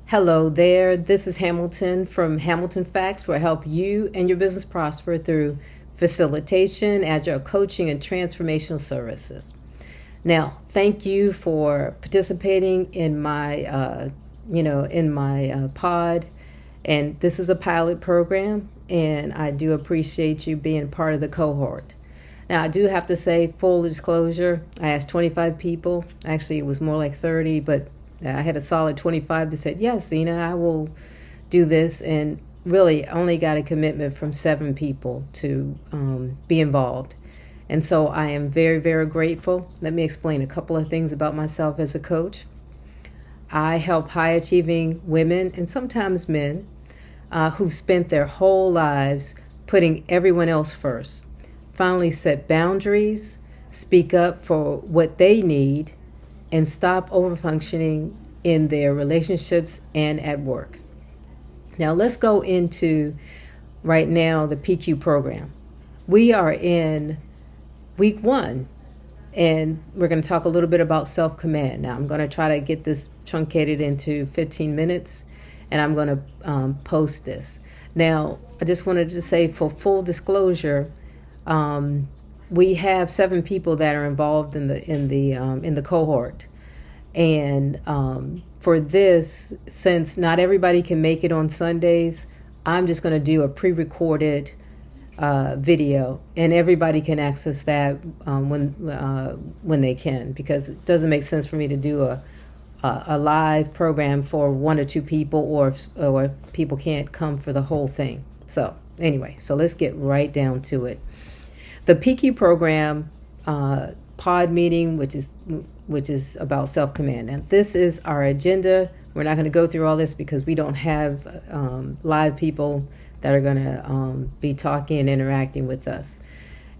Hello there. This is Hamilton from Hamilton Facts, where I help you and your business prosper through facilitation, agile coaching, and transformational services. Now, thank you for participating in my, pod. And this is a pilot program, and I do appreciate you being part of the cohort. Now, I do have to say, full disclosure, I asked 25 people. Actually, it was more like 30, but I had a solid 25 that said, yes, Zena, I will do this. And really only got a commitment from 7 people to be involved. And so I am very, very grateful. Let me explain a couple of things about myself as a coach. I help high achieving women and sometimes men who've spent their whole lives putting everyone else first, finally set boundaries, speak up for what they need, and stop overfunctioning in their relationships and at work. Now let's go into right now the PQ program. We are in week 1, and we're going to talk a little bit about self-command. Now I'm going to try to get this truncated into 15 minutes, and I'm going to post this. Now I just wanted to say, for full disclosure, we have 7 people that are involved in the cohort, and for this, since not everybody can make it on Sundays, I'm just going to do a pre-recorded video, and everybody can access that when they can, because it doesn't make sense for me to do a live program for 1 or 2 people, or if people can't come for the whole thing. So anyway, so let's get right down to it. The PQ program pod meeting, which is about self-command. And this is our agenda. We're not going to go through all this because we don't have live people that are going to be talking and interacting with us.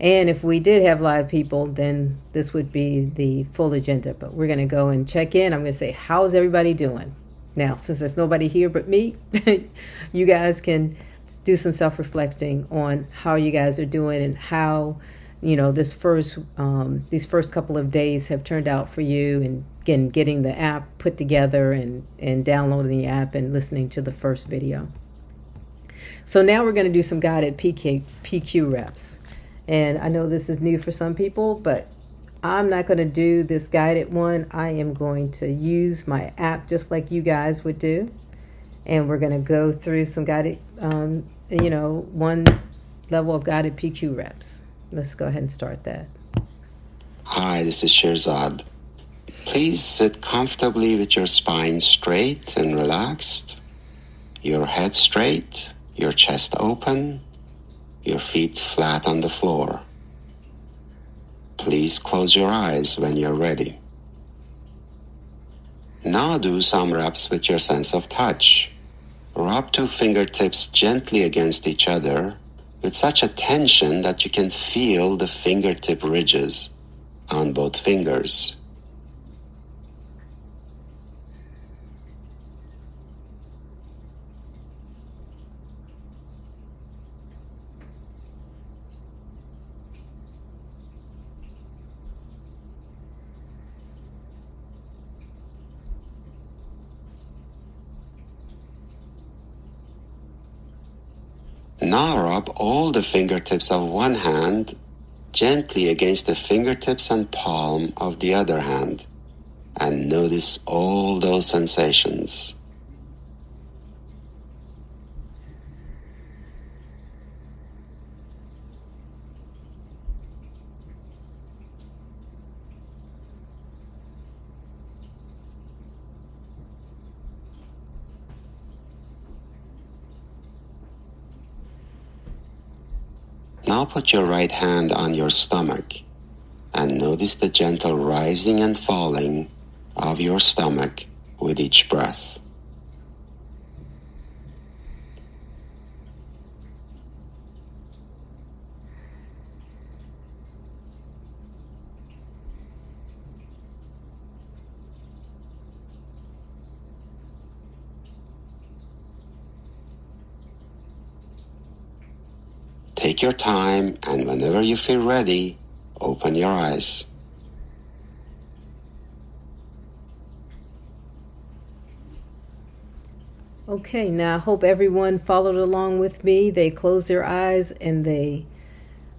And if we did have live people, then this would be the full agenda. But we're going to go and check in. I'm going to say, how's everybody doing? Now, since there's nobody here but me, you guys can do some self-reflecting on how you guys are doing and how, these first couple of days have turned out for you, and again, getting the app put together and downloading the app and listening to the first video. So now we're going to do some guided PQ reps. And I know this is new for some people, but I'm not going to do this guided one. I am going to use my app just like you guys would do. And we're going to go through some guided, one level of guided PQ reps. Let's go ahead and start that. Hi, this is Shirzad. Please sit comfortably with your spine straight and relaxed, your head straight, your chest open, your feet flat on the floor. Please close your eyes when you're ready. Now do some reps with your sense of touch. Rub 2 fingertips gently against each other with such a tension that you can feel the fingertip ridges on both fingers. Now rub all the fingertips of one hand gently against the fingertips and palm of the other hand, and notice all those sensations. Now put your right hand on your stomach and notice the gentle rising and falling of your stomach with each breath. Take your time, and whenever you feel ready, open your eyes. Okay, now I hope everyone followed along with me. They closed their eyes and they,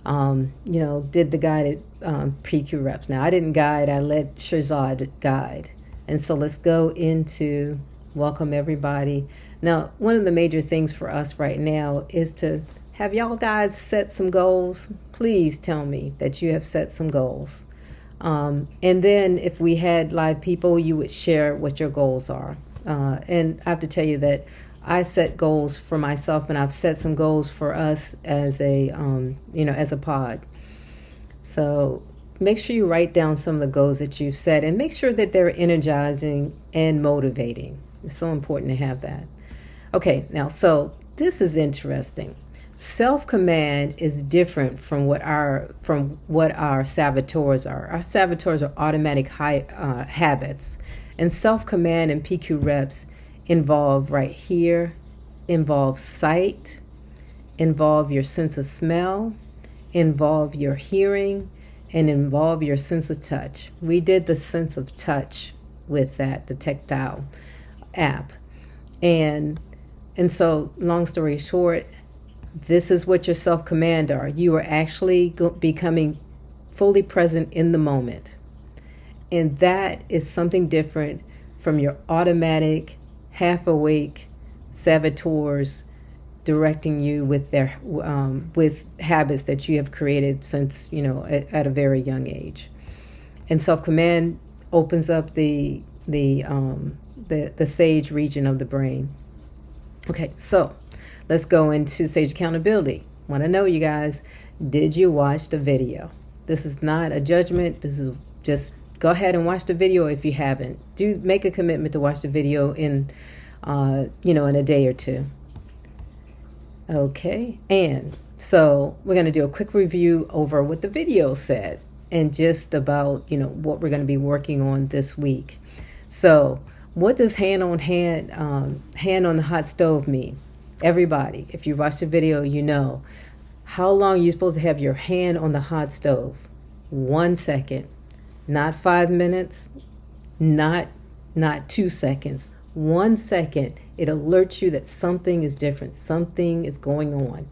did the guided PQ reps. Now I didn't guide, I let Shirzad guide. And so let's go into welcome everybody. Now, one of the major things for us right now is to have y'all guys set some goals. Please tell me that you have set some goals. And then if we had live people, you would share what your goals are. And I have to tell you that I set goals for myself, and I've set some goals for us as as a pod. So make sure you write down some of the goals that you've set, and make sure that they're energizing and motivating. It's so important to have that. Okay, now, so this is interesting. Self-command is different from what our saboteurs are. Our saboteurs are automatic habits, and self-command and PQ reps involve involve sight, involve your sense of smell, involve your hearing, and involve your sense of touch. We did the sense of touch with the tactile app, and so long story short, this is what your self-command are. You are actually becoming fully present in the moment. And that is something different from your automatic, half-awake saboteurs directing you with their with habits that you have created since at a very young age. And self-command opens up the sage region of the brain. Okay, so let's go into sage accountability. Want to know, you guys, did you watch the video? This is not a judgment. This is just go ahead and watch the video if you haven't. Do make a commitment to watch the video in a day or two. Okay, and so we're going to do a quick review over what the video said and just about what we're going to be working on this week. So what does hand on the hot stove mean? Everybody, if you watch the video, you know how long you're supposed to have your hand on the hot stove. 1 second, not 5 minutes, not 2 seconds. 1 second, it alerts you that something is different, something is going on,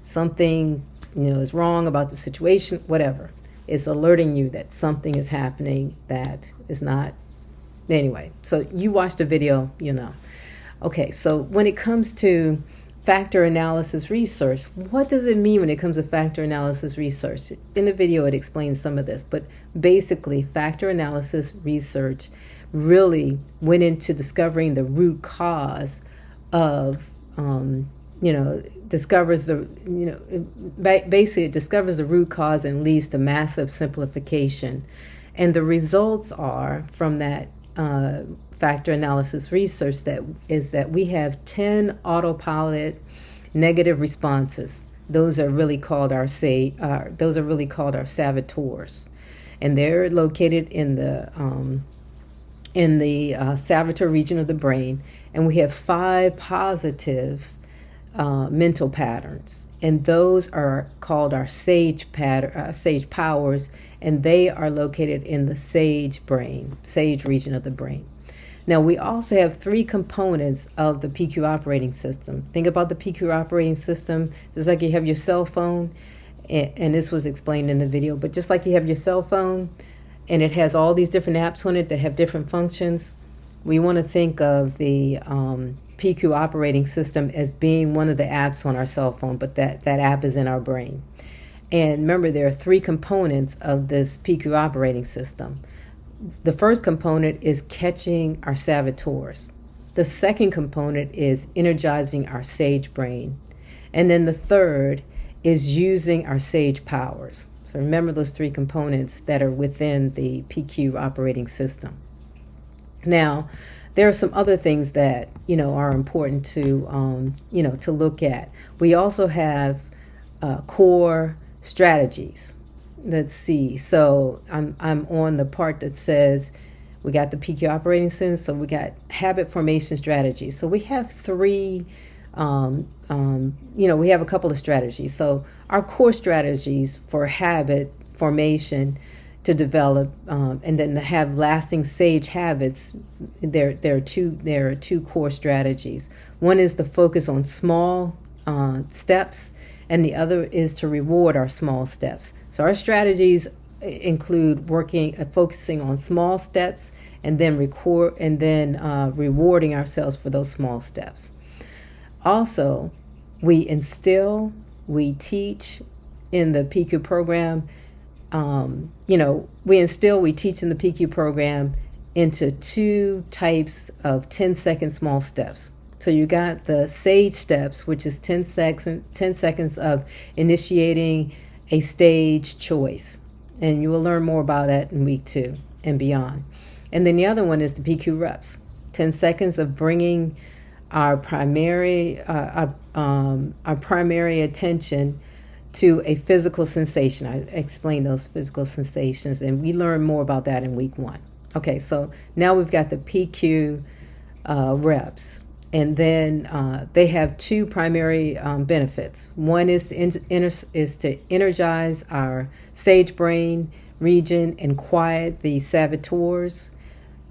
something is wrong about the situation, whatever. It's alerting you that something is happening that is not. Anyway, so you watch the video, Okay, so when it comes to factor analysis research, what does it mean when it comes to factor analysis research? In the video, it explains some of this, but basically, factor analysis research really went into discovering the root cause of, discovers basically it discovers the root cause and leads to massive simplification. And the results are from that factor analysis research that we have 10 autopilot negative responses. Those are really called our saboteurs, and they're located in the saboteur region of the brain. And we have 5 positive mental patterns, and those are called our sage powers, and they are located in the sage region of the brain. Now, we also have 3 components of the PQ operating system. Think about the PQ operating system. It's like you have your cell phone, and this was explained in the video, but just like you have your cell phone, and it has all these different apps on it that have different functions, we want to think of the PQ operating system as being one of the apps on our cell phone, but that app is in our brain. And remember, there are 3 components of this PQ operating system. The first component is catching our saboteurs. The second component is energizing our sage brain. And then the third is using our sage powers. So remember those 3 components that are within the PQ operating system. Now, there are some other things that, are important to look at. We also have core strategies. Let's see. So I'm on the part that says we got the PQ operating system. So we got habit formation strategies. So we have 3. We have a couple of strategies. So our core strategies for habit formation to develop, and then to have lasting sage habits. There are two core strategies. One is the focus on small steps, and the other is to reward our small steps. So our strategies include focusing on small steps, and then rewarding ourselves for those small steps. Also, we teach in the PQ program. We teach in the PQ program into two types of 10-second small steps. So you got the SAGE steps, which is 10 seconds of initiating a stage choice. And you will learn more about that in week 2 and beyond. And then the other one is the PQ reps, 10 seconds of bringing our primary attention to a physical sensation. I explained those physical sensations, and we learn more about that in week 1. Okay, so now we've got the PQ reps, and then they have two primary benefits. One is to energize our sage brain region and quiet the saboteurs.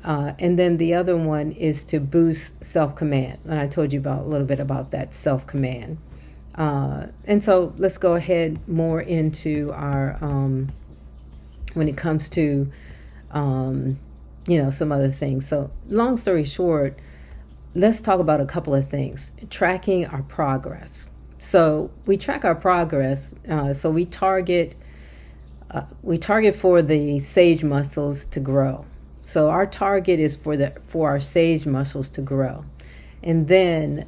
And then the other one is to boost self-command. And I told you a little bit about that self-command. And so let's go ahead more into our, when it comes to, some other things. So long story short, let's talk about a couple of things. Tracking our progress. So we track our progress. So we target for the sage muscles to grow. So our target is for our sage muscles to grow. And then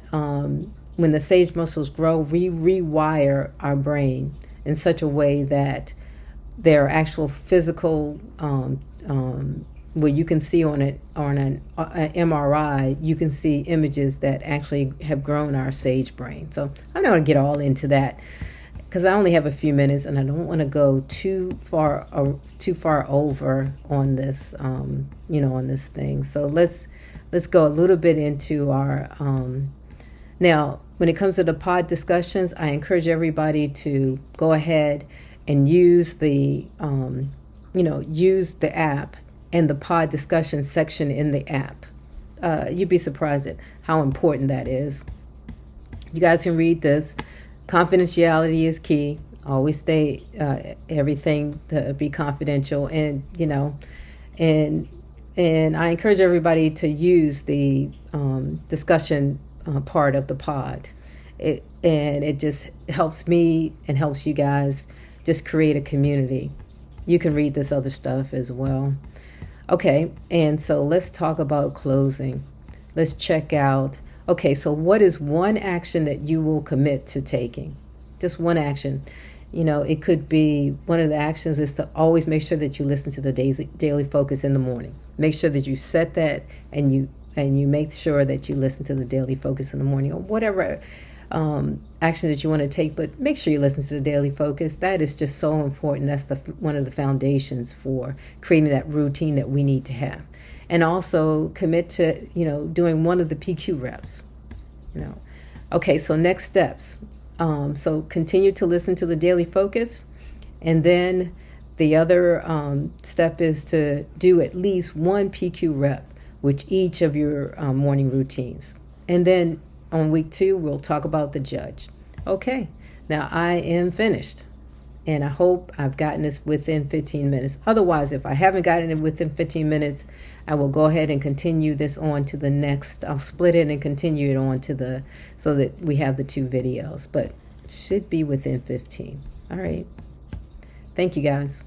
when the sage muscles grow, we rewire our brain in such a way that there are actual physical, where you can see on an MRI, you can see images that actually have grown our sage brain. So I'm not going to get all into that, because I only have a few minutes, and I don't want to go too far over on this, on this thing. So let's go a little bit into our. Now, when it comes to the pod discussions, I encourage everybody to go ahead and use the app and the pod discussion section in the app. You'd be surprised at how important that is. You guys can read this. Confidentiality is key. Always stay everything to be confidential, and I encourage everybody to use the discussion part of the pod. It just helps me and helps you guys just create a community. You can read this other stuff as well. Okay, and so let's talk about closing. Let's check out. Okay, so what is one action that you will commit to taking? Just one action. It could be, one of the actions is to always make sure that you listen to the daily focus in the morning. Make sure that you set that, and you make sure that you listen to the daily focus in the morning, or whatever action that you want to take. But make sure you listen to the daily focus. That is just so important. That's one of the foundations for creating that routine that we need to have. And also commit to, doing one of the PQ reps, Okay, so next steps. So continue to listen to the daily focus. And then the other step is to do at least one PQ rep with each of your morning routines. And then on week 2, we'll talk about the judge. Okay, now I am finished. And I hope I've gotten this within 15 minutes. Otherwise, if I haven't gotten it within 15 minutes, I will go ahead and continue this on to the next. I'll split it and continue it on to so that we have the 2 videos. But it should be within 15. All right. Thank you, guys.